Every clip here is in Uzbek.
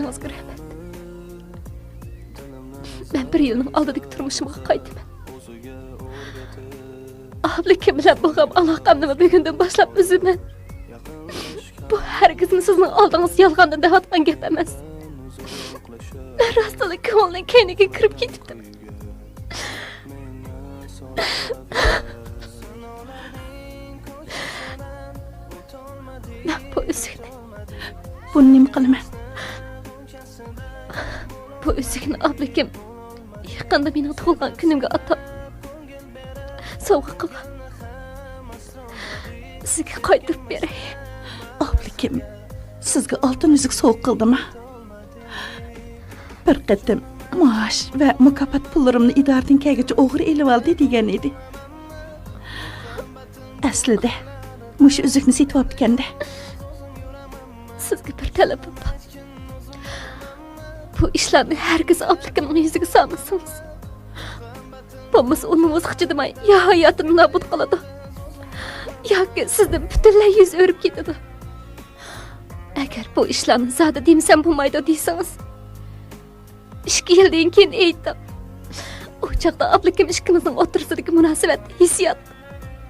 Bağışınızga rahmet. Ben bir yılın aldadaki turmuşuma qaytıman. Ablakim bilen boğam alaqamnımı bir günden başlap üzümen. Bu herkesin sizin aldığınız yalğandan dehatman gep emas. Ben rastalık kımılının kendine kırıp gittim. Ben bu üzüğünü... Bunu nima qilaman? Bu üzüğünü ablakim yaqında mening tug'ilgan kunimga atab sovg'a qilgan. Sizga qaytarib beray. Ablakim, sizga oltin uzuk sovg'a qildim. Bir qatim maash va mukofot pullarimni idoradan kelgacha o'g'ri elib oldi degan edi. Aslida mush uzukni setib olibdi-kanda. Sizga bir talabim bor. Bu ishlarni herkes ablikimning yuziga solmasangiz. Bo'lmasa uni o'zi qichidimay ya hayotini nobud qiladi. Yoki sizni butunlay yuz o'rib ketadi. Agar bu ishlarni zada demsam bo'lmaydi deysangiz, 2 yildan keyin aytdim. O chaqda ablikim ishkimizning o'tirsidagi munosabat, hissiyot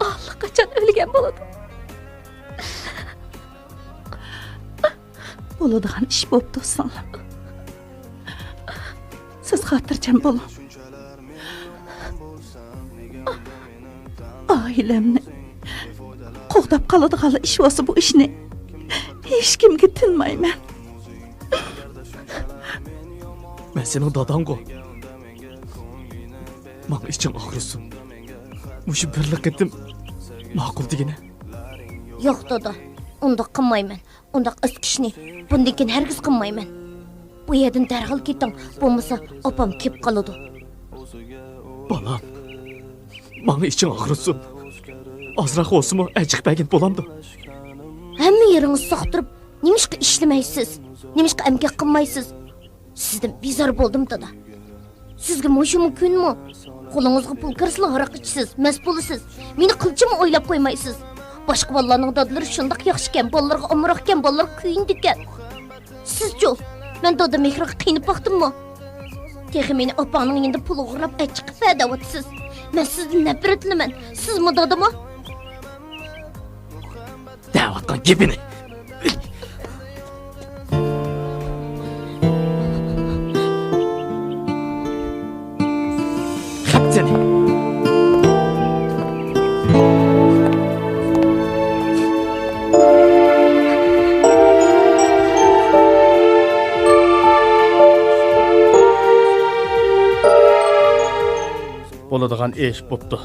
allaqachon o'lgan bo'ladi. Bo'ladigan ish bo'lib do'stlar. Siz xotirjam bo'ling. Ailemni qo'g'dab qoladigan ish bo'lsa bu ishni hech kimga tinmayman. Ben senin dadango. Bana için ağrısın. Muşu birlik ettim. Makul degene. Yo'q dada. Undaq qilmayman. Undaq is kishni bundan keyin hargiz qilmayman. Bu yerdan darhol keting, bo'lmasa opam kelib qoladi. Balam. Bana için ağrısın. Azroq olsunmu achiq bagin bo'lamdi. Hamma yeringiz soqtirib, nimishqa ishlamaysiz? Nimishqa amgak qilmaysiz? Sizdan bezor bo'ldim dada. Sizga mushu mumkinmi? Qo'lingizga pul kirsa haraq ichsiz, mas bo'lasiz. Meni qilchimi o'ylab qo'ymaysiz? Boshqa bolalarning dadalari shundoq yaxshi ekan, bolalarga omroq ekan, bolalar kuyindi ekan. Siz-chi, men dada mehriga qiynib baqdimmi? Texi meni opangning endi pul o'g'irlab achiq fadavatsiz. Men sizdan nafratliman. Sizmi dadami? Davatgan gibini. Seni. Bo'ladigan ish bo'pti.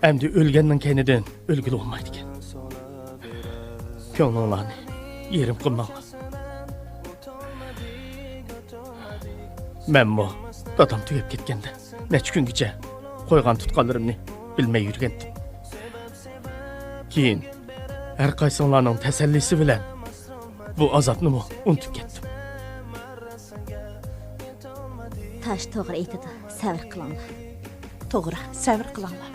Endi o'lganning keynidan o'lgili olmaydi ekan. Ko'nglingizni yerim qilmanglar. Menmi dadam tugab ketganda necha kungacha qo'ygan tutqanlarimni bilmay yurgandim. Keyin har qaysinglarning tasallisi bilan bu azobni unutib ketdim. Tash to'g'ri aytadi. Sabr qilinglar. To'g'ri, sabr qilinglar.